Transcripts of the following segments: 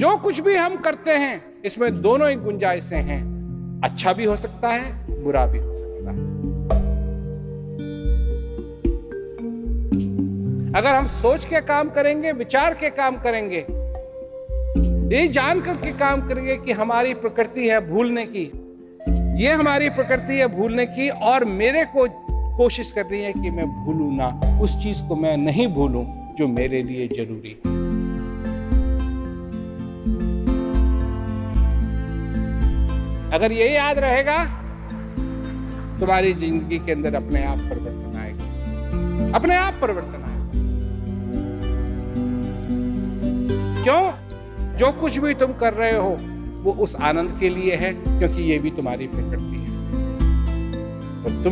जो कुछ भी हम करते हैं इसमें दोनों ही गुंजाइशें हैं, अच्छा भी हो सकता है, बुरा भी हो सकता है। अगर हम सोच के काम करेंगे, विचार के काम करेंगे, ये जान करके काम करेंगे कि हमारी प्रकृति है भूलने की, ये हमारी प्रकृति है भूलने की, और मेरे को कोशिश कर रही है कि मैं भूलूं ना, उस चीज को मैं नहीं भूलूं जो मेरे लिए जरूरी है। अगर ये याद रहेगा, तुम्हारी जिंदगी के अंदर अपने आप परिवर्तन आएगा, अपने आप परिवर्तन आएगा। क्यों? जो कुछ भी तुम कर रहे हो वो उस आनंद के लिए है, क्योंकि ये भी तुम्हारी प्रकृति है। और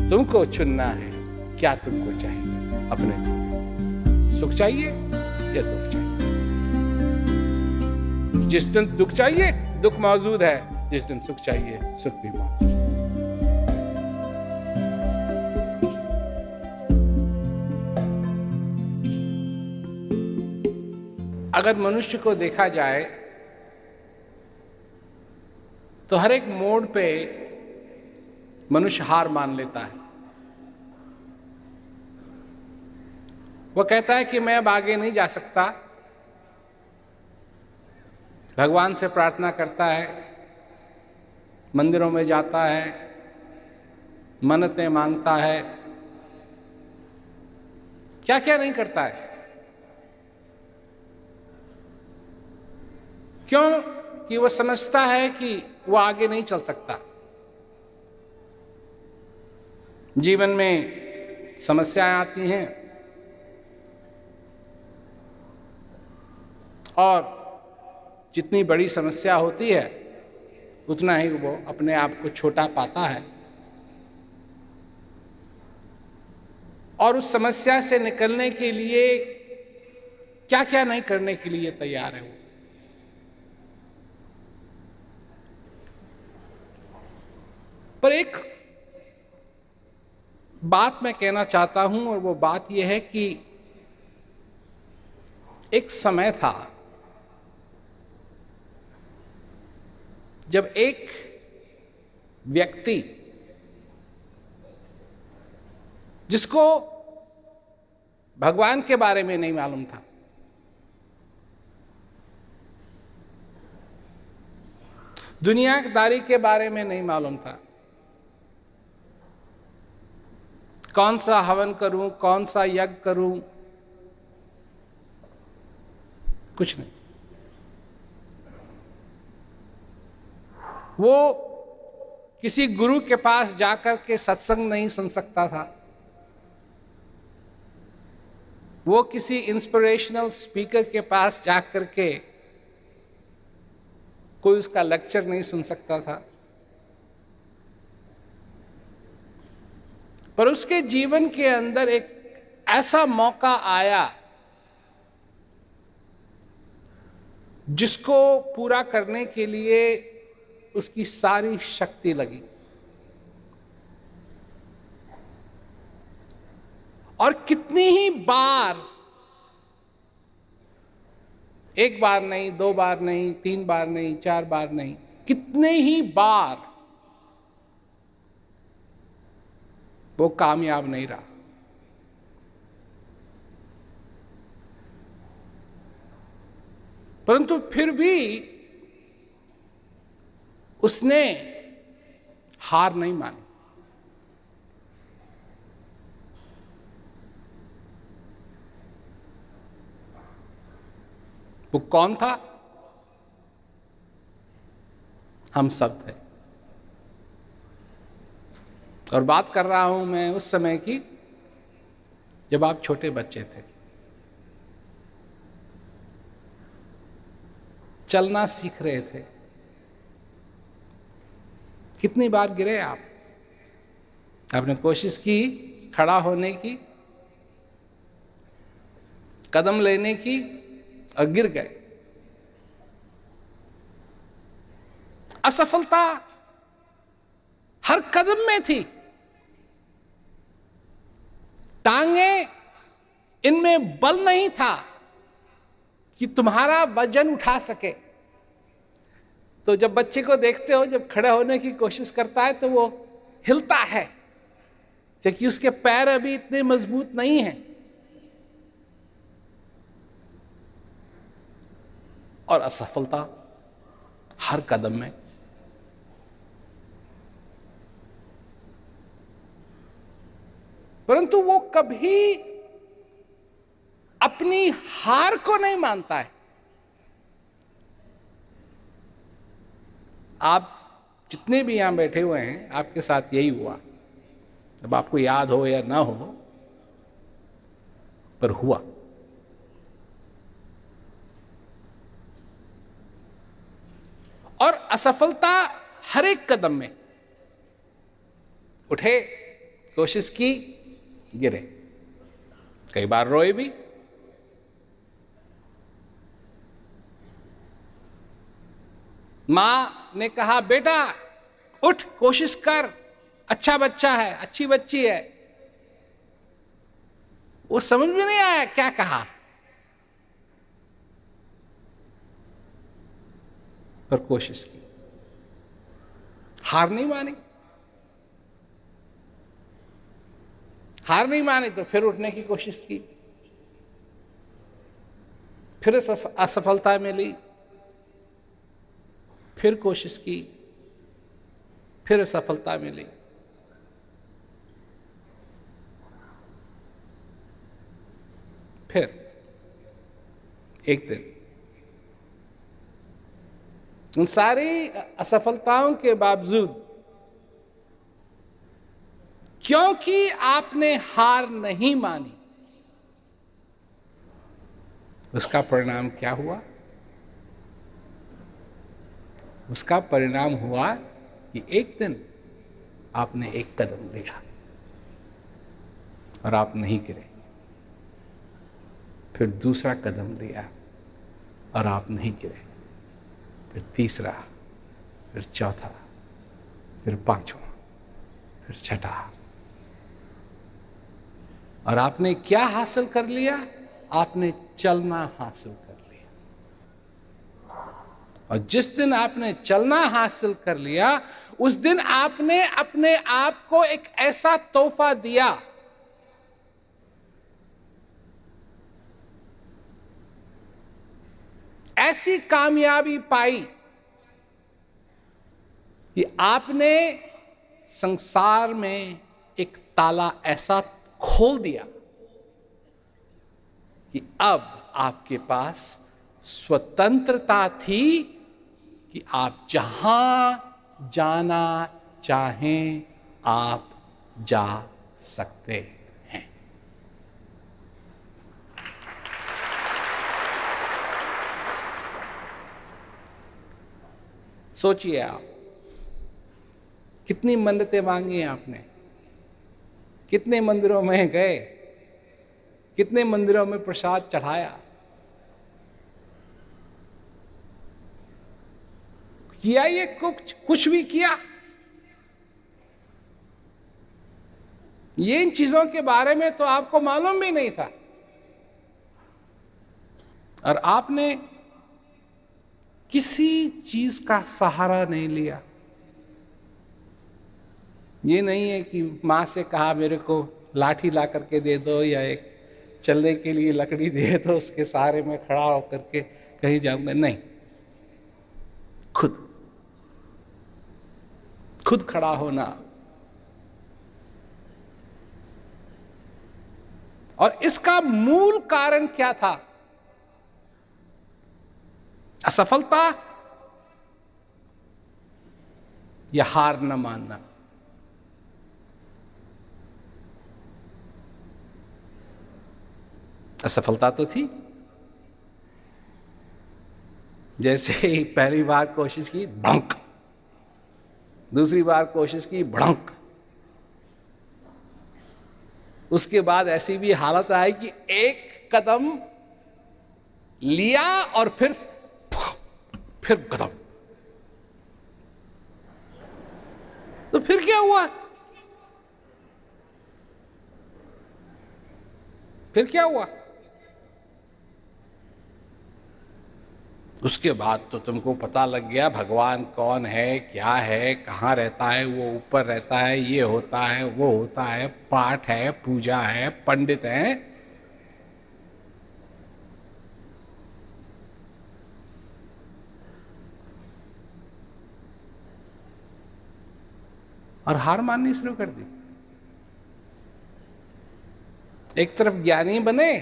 तुमको चुनना है, क्या तुमको चाहिए? अपने सुख चाहिए या दुख चाहिए? जिस दिन दुख चाहिए, दुख मौजूद है, जिस दिन सुख चाहिए, सुख भी मौजूद है। अगर मनुष्य को देखा जाए तो हर एक मोड़ पे मनुष्य हार मान लेता है। वो कहता है कि मैं अब आगे नहीं जा सकता, भगवान से प्रार्थना करता है, मंदिरों में जाता है, मन्नतें मांगता है, क्या क्या नहीं करता है। क्यों? कि वो समझता है कि वो आगे नहीं चल सकता। जीवन में समस्याएं आती हैं और जितनी बड़ी समस्या होती है उतना ही वो अपने आप को छोटा पाता है, और उस समस्या से निकलने के लिए क्या क्या नहीं करने के लिए तैयार है वो। पर एक बात मैं कहना चाहता हूं, और वो बात यह है कि एक समय था जब एक व्यक्ति जिसको भगवान के बारे में नहीं मालूम था, दुनियादारी के बारे में नहीं मालूम था, कौन सा हवन करूं, कौन सा यज्ञ करूं, कुछ नहीं। वो किसी गुरु के पास जाकर के सत्संग नहीं सुन सकता था, वो किसी इंस्पिरेशनल स्पीकर के पास जाकर के कोई उसका लेक्चर नहीं सुन सकता था। पर उसके जीवन के अंदर एक ऐसा मौका आया जिसको पूरा करने के लिए उसकी सारी शक्ति लगी, और कितनी ही बार, एक बार नहीं, दो बार नहीं, तीन बार नहीं, चार बार नहीं, कितने ही बार वो कामयाब नहीं रहा। परंतु फिर भी उसने हार नहीं मानी। वो कौन था? हम सब थे। और बात कर रहा हूं मैं उस समय की जब आप छोटे बच्चे थे, चलना सीख रहे थे। कितनी बार गिरे आप? आपने कोशिश की खड़ा होने की, कदम लेने की, और गिर गए। असफलता हर कदम में थी। टांगे, इनमें बल नहीं था कि तुम्हारा वजन उठा सके। तो जब बच्चे को देखते हो जब खड़े होने की कोशिश करता है तो वो हिलता है, क्योंकि उसके पैर अभी इतने मजबूत नहीं हैं। और असफलता हर कदम में। परंतु वो कभी अपनी हार को नहीं मानता है। आप जितने भी यहां बैठे हुए हैं, आपके साथ यही हुआ। अब आपको याद हो या ना हो, पर हुआ। और असफलता हर एक कदम में। उठे, कोशिश की, गिरे, कई बार रोए भी। मां ने कहा बेटा उठ, कोशिश कर, अच्छा बच्चा है, अच्छी बच्ची है। वो समझ में नहीं आया क्या कहा, पर कोशिश की, हार नहीं मानी। हार नहीं मानी तो फिर उठने की कोशिश की, फिर असफलता मिली, फिर कोशिश की, फिर असफलता मिली। फिर एक दिन उन सारी असफलताओं के बावजूद, क्योंकि आपने हार नहीं मानी, उसका परिणाम क्या हुआ? उसका परिणाम हुआ कि एक दिन आपने एक कदम लिया और आप नहीं गिरे। फिर दूसरा कदम लिया और आप नहीं गिरे। फिर तीसरा, फिर चौथा, फिर पांचवा, फिर छठा। और आपने क्या हासिल कर लिया? आपने चलना हासिल कर लिया। और जिस दिन आपने चलना हासिल कर लिया, उस दिन आपने अपने आप को एक ऐसा तोहफा दिया, ऐसी कामयाबी पाई कि आपने संसार में एक ताला ऐसा खोल दिया कि अब आपके पास स्वतंत्रता थी कि आप जहां जाना चाहें आप जा सकते हैं। सोचिए आप, कितनी मन्नतें मांगी आपने, कितने मंदिरों में गए, कितने मंदिरों में प्रसाद चढ़ाया, किया ये कुछ भी किया। ये इन चीजों के बारे में तो आपको मालूम भी नहीं था, और आपने किसी चीज का सहारा नहीं लिया। ये नहीं है कि मां से कहा मेरे को लाठी ला करके दे दो, या एक चलने के लिए लकड़ी दे दो, उसके सहारे में खड़ा होकर के कहीं जाऊंगा। नहीं, खुद खड़ा होना। और इसका मूल कारण क्या था? असफलता या हार न मानना। असफलता तो थी। जैसे ही पहली बार कोशिश की, भड़ंक, दूसरी बार कोशिश की, भड़ंक, उसके बाद ऐसी भी हालत आई कि एक कदम लिया और फिर कदम। तो फिर क्या हुआ? फिर क्या हुआ? उसके बाद तो तुमको पता लग गया भगवान कौन है, क्या है, कहाँ रहता है, वो ऊपर रहता है, ये होता है, वो होता है, पाठ है, पूजा है, पंडित है। और हार माननी शुरू कर दी। एक तरफ ज्ञानी बने,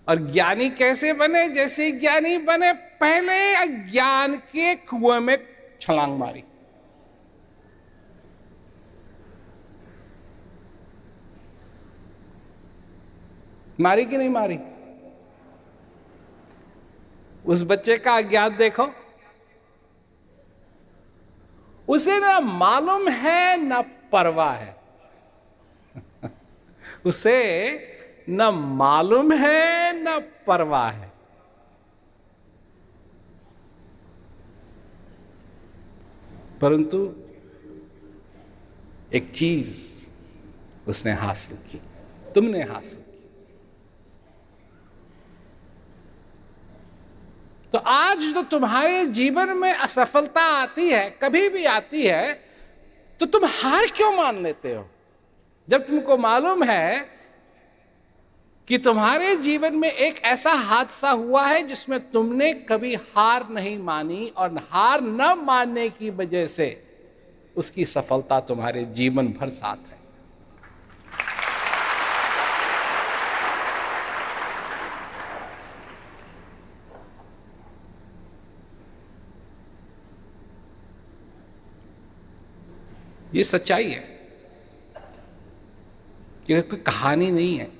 और ज्ञानी कैसे बने? जैसे ज्ञानी बने, पहले अज्ञान के कुएं में छलांग मारी। मारी कि नहीं मारी? उस बच्चे का अज्ञान देखो, उसे ना मालूम है ना परवाह है। उसे न मालूम है न परवाह है। परंतु एक चीज उसने हासिल की, तुमने हासिल की। तो आज जो तुम्हारे जीवन में असफलता आती है, कभी भी आती है, तो तुम हार क्यों मान लेते हो? जब तुमको मालूम है कि तुम्हारे जीवन में एक ऐसा हादसा हुआ है जिसमें तुमने कभी हार नहीं मानी, और हार न मानने की वजह से उसकी सफलता तुम्हारे जीवन भर साथ है। ये सच्चाई है, ये कोई कहानी नहीं है।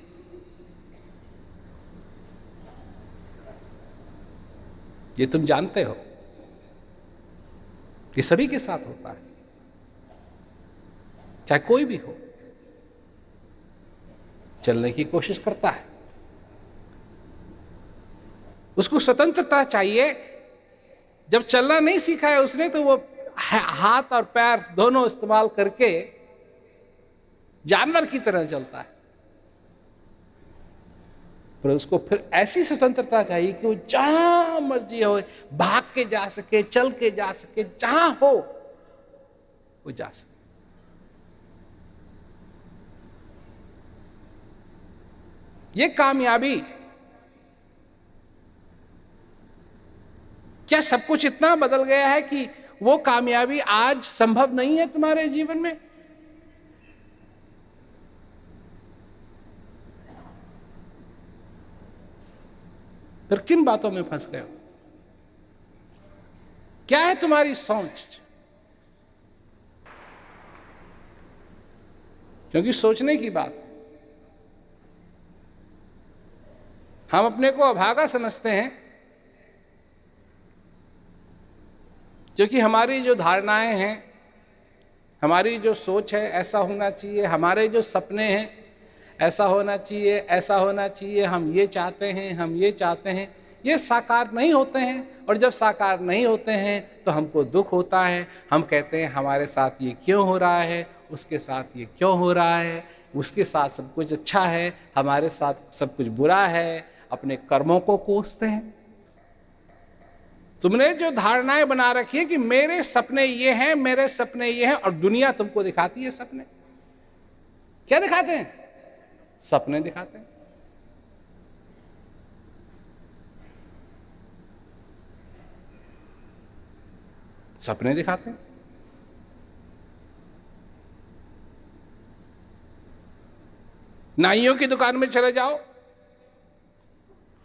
ये तुम जानते हो, ये सभी के साथ होता है, चाहे कोई भी हो। चलने की कोशिश करता है, उसको स्वतंत्रता चाहिए। जब चलना नहीं सीखा है उसने, तो वो हाथ और पैर दोनों इस्तेमाल करके जानवर की तरह चलता है। पर उसको फिर ऐसी स्वतंत्रता चाहिए कि वो जहां मर्जी हो, भाग के जा सके, चल के जा सके, जहां हो वो जा सके। ये कामयाबी, क्या सब कुछ इतना बदल गया है कि वो कामयाबी आज संभव नहीं है तुम्हारे जीवन में? फिर किन बातों में फंस गए हो? क्या है तुम्हारी सोच? क्योंकि सोचने की बात, हम अपने को अभागा समझते हैं, क्योंकि हमारी जो धारणाएं हैं, हमारी जो सोच है, ऐसा होना चाहिए, हमारे जो सपने हैं, ऐसा होना चाहिए, ऐसा होना चाहिए, हम ये चाहते हैं, हम ये चाहते हैं, ये साकार नहीं होते हैं। और जब साकार नहीं होते हैं तो हमको दुख होता है। हम कहते हैं हमारे साथ ये क्यों हो रहा है, उसके साथ ये क्यों हो रहा है, उसके साथ सब कुछ अच्छा है, हमारे साथ सब कुछ बुरा है। अपने कर्मों को कोसते हैं। तुमने जो धारणाएं बना रखी है कि मेरे सपने ये हैं, मेरे सपने ये हैं, और दुनिया तुमको दिखाती है सपने। क्या दिखाते हैं? सपने दिखाते हैं। सपने दिखाते हैं। नाइयों की दुकान में चले जाओ,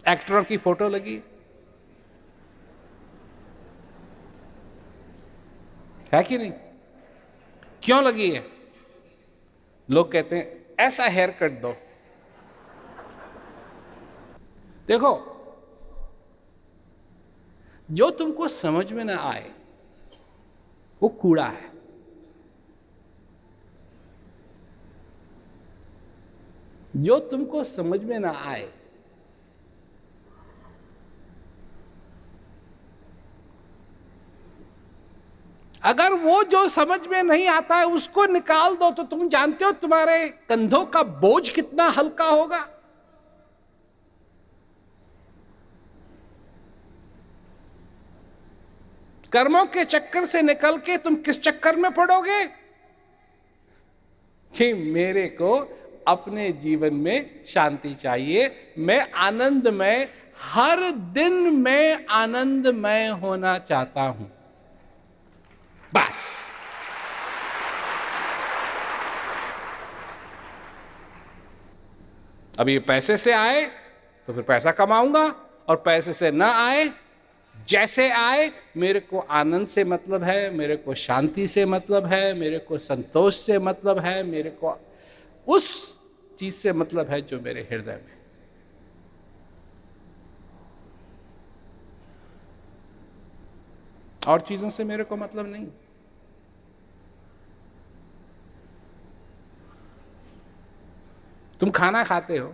एक्टरों की फोटो लगी है कि नहीं? क्यों लगी है? लोग कहते हैं ऐसा हेयर कट दो। देखो, जो तुमको समझ में ना आए वो कूड़ा है। जो तुमको समझ में ना आए अगर वो जो समझ में नहीं आता है उसको निकाल दो, तो तुम जानते हो तुम्हारे कंधों का बोझ कितना हल्का होगा। कर्मों के चक्कर से निकल के तुम किस चक्कर में पड़ोगे कि मेरे को अपने जीवन में शांति चाहिए, मैं आनंदमय, हर दिन मैं आनंदमय होना चाहता हूं, बस। अब ये पैसे से आए तो फिर पैसा कमाऊंगा, और पैसे से ना आए, जैसे आए, मेरे को आनंद से मतलब है, मेरे को शांति से मतलब है, मेरे को संतोष से मतलब है, मेरे को उस चीज से मतलब है जो मेरे हृदय में। और चीजों से मेरे को मतलब नहीं। तुम खाना खाते हो,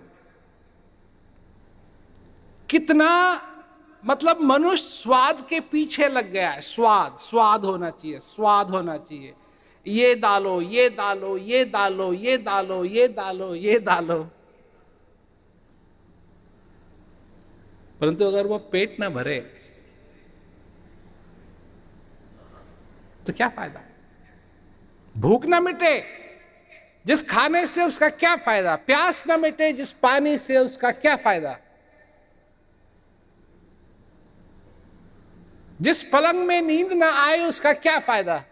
कितना मतलब मनुष्य स्वाद के पीछे लग गया है। स्वाद, स्वाद होना चाहिए, स्वाद होना चाहिए, ये डालो, ये डालो, ये डालो, ये डालो, ये डालो, ये डालो। परंतु अगर वो पेट ना भरे तो क्या फायदा? भूख ना मिटे जिस खाने से उसका क्या फायदा? प्यास ना मिटे जिस पानी से उसका क्या फायदा? जिस पलंग में नींद ना आए उसका क्या फायदा?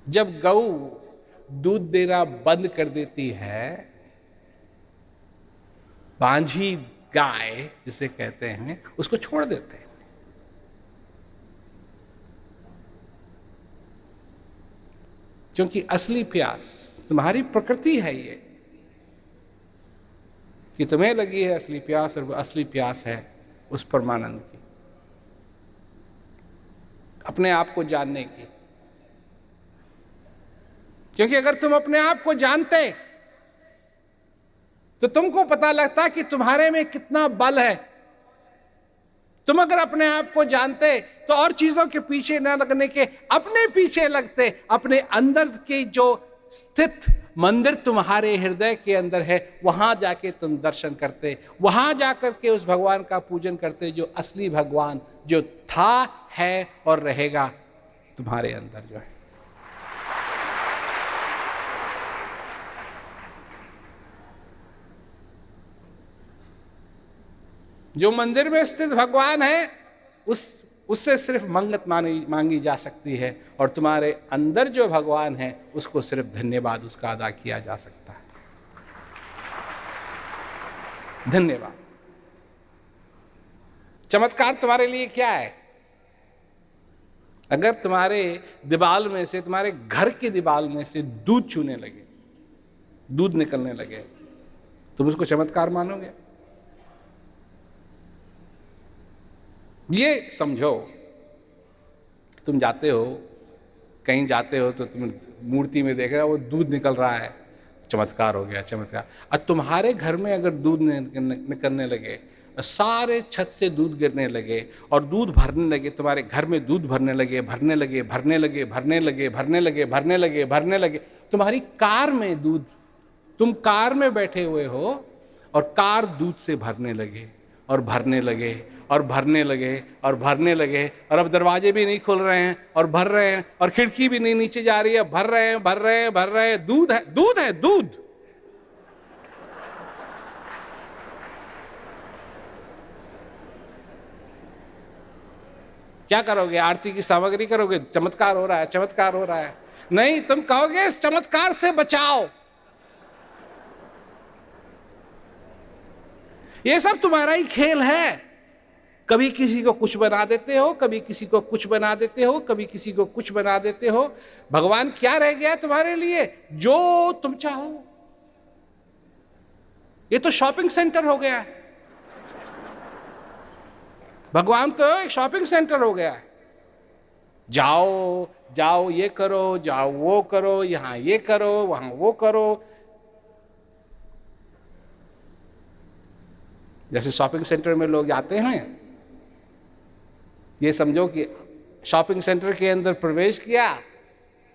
जब गऊ दूध देना बंद कर देती है, बांझी गाय जिसे कहते हैं, उसको छोड़ देते हैं। क्योंकि असली प्यास तुम्हारी प्रकृति है ये, कि तुम्हें लगी है असली प्यास, और वो असली प्यास है उस परमानंद की, अपने आप को जानने की। क्योंकि अगर तुम अपने आप को जानते तो तुमको पता लगता कि तुम्हारे में कितना बल है। तुम अगर अपने आप को जानते तो और चीजों के पीछे न लगने के अपने पीछे लगते, अपने अंदर की जो स्थित मंदिर तुम्हारे हृदय के अंदर है, वहां जाके तुम दर्शन करते, वहां जाकर के उस भगवान का पूजन करते, जो असली भगवान, जो था, है और रहेगा तुम्हारे अंदर जो है। जो मंदिर में स्थित भगवान है उससे सिर्फ मंगत मांगी जा सकती है, और तुम्हारे अंदर जो भगवान है उसको सिर्फ धन्यवाद उसका अदा किया जा सकता है। धन्यवाद। चमत्कार तुम्हारे लिए क्या है? अगर तुम्हारे दीवाल में से, तुम्हारे घर की दीवाल में से दूध चूने लगे, दूध निकलने लगे, तुम उसको चमत्कार मानोगे? ये समझो, तुम जाते हो, कहीं जाते हो तो तुम मूर्ति में देख रहे हो वो दूध निकल रहा है, चमत्कार हो गया, चमत्कार। और तुम्हारे घर में अगर दूध निकलने लगे, सारे छत से दूध गिरने लगे और दूध भरने लगे, तुम्हारे घर में दूध भरने लगे, भरने लगे, भरने लगे, भरने लगे, भरने लगे, भरने लगे, भरने लगे, तुम्हारी कार में दूध, तुम कार में बैठे हुए हो और कार दूध से भरने लगे और भरने लगे और भरने लगे और भरने लगे, और अब दरवाजे भी नहीं खुल रहे हैं और भर रहे हैं, और खिड़की भी नहीं नीचे जा रही है, भर रहे हैं, भर रहे हैं, भर रहे हैं। दूध है, दूध है, दूध। क्या करोगे? आरती की सामग्री करोगे? चमत्कार हो रहा है, चमत्कार हो रहा है। नहीं, तुम कहोगे इस चमत्कार से बचाओ। ये सब तुम्हारा ही खेल है। कभी किसी को कुछ बना देते हो, कभी किसी को कुछ बना देते हो, कभी किसी को कुछ बना देते हो। भगवान क्या रह गया तुम्हारे लिए? जो तुम चाहो। ये तो शॉपिंग सेंटर हो गया है। भगवान तो एक शॉपिंग सेंटर हो गया है। जाओ जाओ, ये करो, जाओ वो करो, यहां ये करो, वहां वो करो। जैसे शॉपिंग सेंटर में लोग जाते हैं, ये समझो कि शॉपिंग सेंटर के अंदर प्रवेश किया,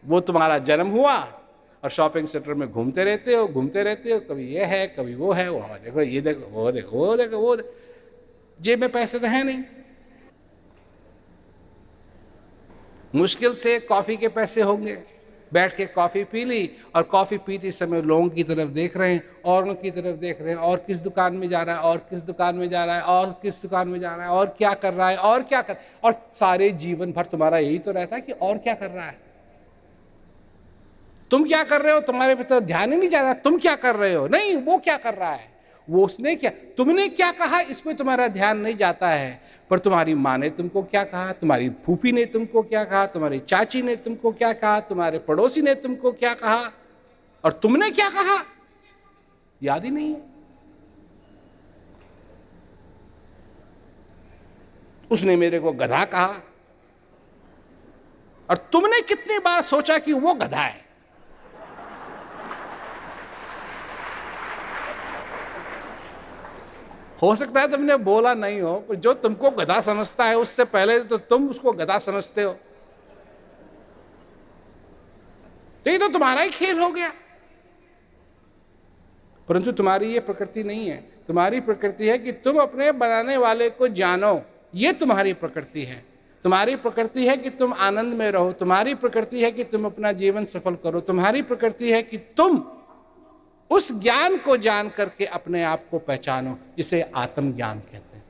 वो तुम्हारा जन्म हुआ, और शॉपिंग सेंटर में घूमते रहते हो, कभी ये है, कभी वो है, वो देखो, ये देखो, वो देखो, वो देखो, वो देखो। जेब में पैसे तो है नहीं, मुश्किल से कॉफी के पैसे होंगे, बैठ के कॉफी पी ली और कॉफी पीते समय लोगों की तरफ देख रहे हैं, औरों की तरफ देख रहे हैं, और किस दुकान में जा रहा है, और किस दुकान में जा रहा है, और किस दुकान में जा रहा है, और क्या कर रहा है, और क्या कर, और सारे जीवन भर तुम्हारा यही तो रहता है कि और क्या कर रहा है, तुम क्या कर रहे हो, तुम्हारे पे तो ध्यान ही नहीं जा रहा, तुम क्या कर रहे हो, नहीं वो क्या कर रहा है, वो उसने क्या, तुमने क्या कहा, इस पे तुम्हारा ध्यान नहीं जाता है। पर तुम्हारी माँ ने तुमको क्या कहा, तुम्हारी फूफी ने तुमको क्या कहा, तुम्हारी चाची ने तुमको क्या कहा, तुम्हारे पड़ोसी ने तुमको क्या कहा, और तुमने क्या कहा, याद ही नहीं है। उसने मेरे को गधा कहा, और तुमने कितनी बार सोचा कि वो गधा है। हो सकता है तुमने बोला नहीं हो, पर जो तुमको गधा समझता है उससे पहले तो तुम उसको गधा समझते हो, तो ये तो तुम्हारा ही खेल हो गया। परंतु तुम्हारी ये प्रकृति नहीं है, तुम्हारी प्रकृति है कि तुम अपने बनाने वाले को जानो, ये तुम्हारी प्रकृति है। तुम्हारी प्रकृति है कि तुम आनंद में रहो, तुम्हारी प्रकृति है कि तुम अपना जीवन सफल करो, तुम्हारी प्रकृति है कि तुम उस ज्ञान को जान करके अपने आप को पहचानो, जिसे आत्मज्ञान कहते हैं।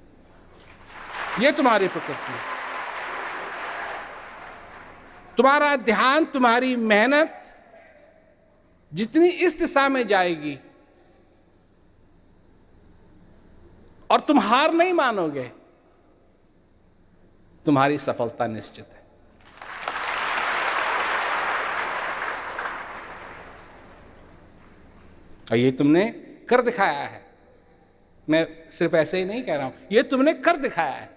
यह तुम्हारी प्रकृति है। तुम्हारा ध्यान, तुम्हारी मेहनत जितनी इस दिशा में जाएगी और तुम हार नहीं मानोगे, तुम्हारी सफलता निश्चित है। और ये तुमने कर दिखाया है, मैं सिर्फ ऐसे ही नहीं कह रहा हूं, ये तुमने कर दिखाया है,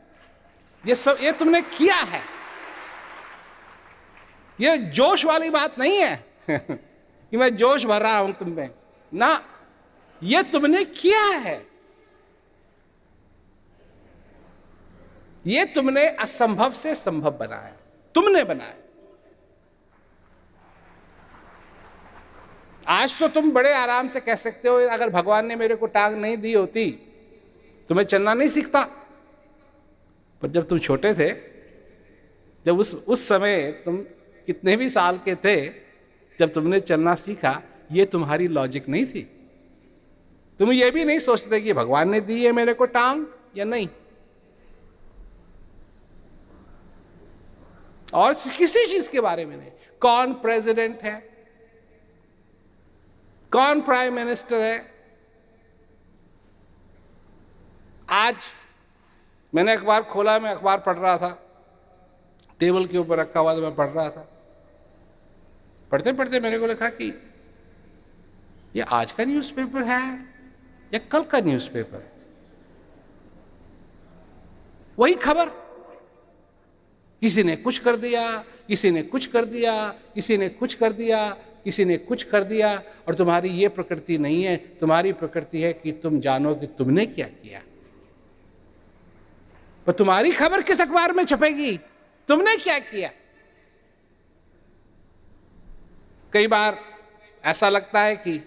ये तुमने किया है। ये जोश वाली बात नहीं है कि मैं जोश भर रहा हूं तुम में, ना, ये तुमने किया है। ये तुमने असंभव से संभव बनाया, तुमने बनाया। आज तो तुम बड़े आराम से कह सकते हो, अगर भगवान ने मेरे को टांग नहीं दी होती तो मैं चलना नहीं सीखता। पर जब तुम छोटे थे, जब उस समय तुम कितने भी साल के थे, जब तुमने चलना सीखा, ये तुम्हारी लॉजिक नहीं थी। तुम ये भी नहीं सोचते कि भगवान ने दी है मेरे को टांग या नहीं, और किसी चीज के बारे में नहीं। कौन प्रेसिडेंट है, कौन प्राइम मिनिस्टर है। आज मैंने अखबार खोला, मैं अखबार पढ़ रहा था, टेबल के ऊपर रखा हुआ, तो मैं पढ़ रहा था। पढ़ते पढ़ते मेरे को लिखा कि ये आज का न्यूज़पेपर है या कल का न्यूज़पेपर है। वही खबर, किसी ने कुछ कर दिया, किसी ने कुछ कर दिया, किसी ने कुछ कर दिया, किसी ने कुछ कर दिया। और तुम्हारी ये प्रकृति नहीं है, तुम्हारी प्रकृति है कि तुम जानो कि तुमने क्या किया। पर तुम्हारी खबर किस अखबार में छपेगी, तुमने क्या किया। कई बार ऐसा लगता है कि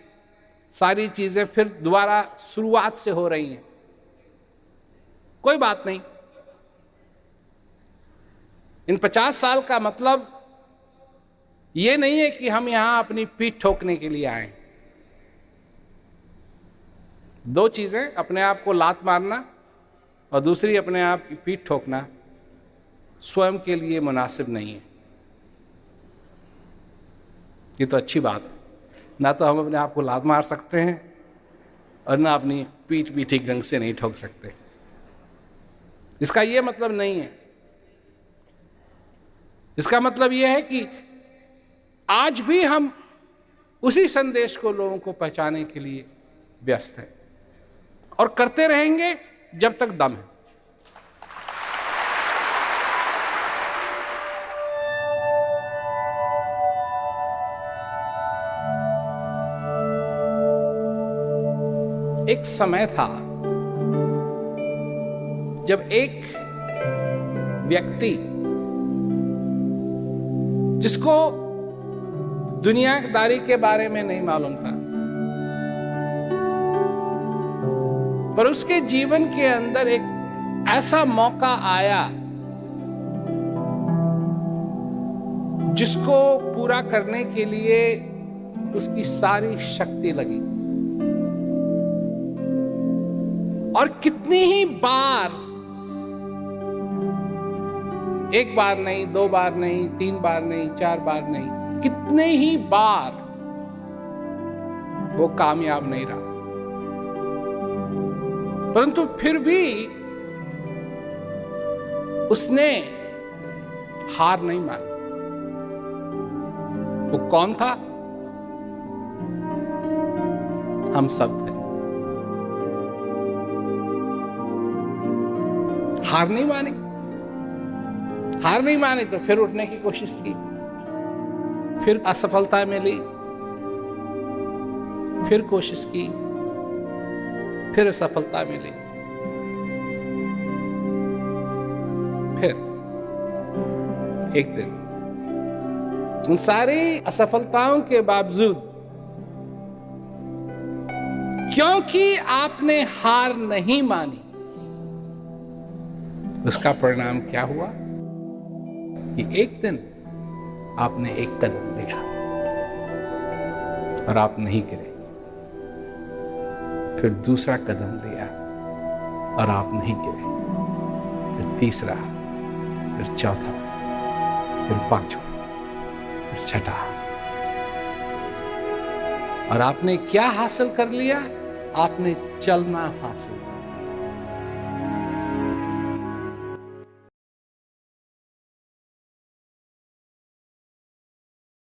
सारी चीजें फिर दोबारा शुरुआत से हो रही हैं। कोई बात नहीं, इन 50 साल का मतलब ये नहीं है कि हम यहां अपनी पीठ ठोकने के लिए आए। दो चीजें, अपने आप को लात मारना और दूसरी अपने आप की पीठ ठोकना, स्वयं के लिए मुनासिब नहीं है। ये तो अच्छी बात है, ना तो हम अपने आप को लात मार सकते हैं और ना अपनी पीठ भी ठीक ढंग से नहीं ठोक सकते। इसका ये मतलब नहीं है। इसका मतलब यह है कि आज भी हम उसी संदेश को लोगों को पहुंचाने के लिए व्यस्त हैं और करते रहेंगे जब तक दम है। एक समय था जब एक व्यक्ति जिसको दुनियादारी के बारे में नहीं मालूम था, पर उसके जीवन के अंदर एक ऐसा मौका आया जिसको पूरा करने के लिए उसकी सारी शक्ति लगी। और कितनी ही बार, एक बार नहीं, 2 बार नहीं, 3 बार नहीं, 4 बार नहीं, कितने ही बार वो कामयाब नहीं रहा, परंतु फिर भी उसने हार नहीं मानी। वो कौन था? हम सब थे। हार नहीं मानी, हार नहीं मानी तो फिर उठने की कोशिश की, फिर असफलता मिली, फिर कोशिश की, फिर असफलता मिली, फिर एक दिन उन सारी असफलताओं के बावजूद, क्योंकि आपने हार नहीं मानी, उसका परिणाम क्या हुआ कि एक दिन आपने एक कदम लिया और आप नहीं गिरे, फिर दूसरा कदम लिया और आप नहीं गिरे, फिर तीसरा, फिर चौथा, फिर पांचवा, फिर छठा, और आपने क्या हासिल कर लिया? आपने चलना हासिल किया।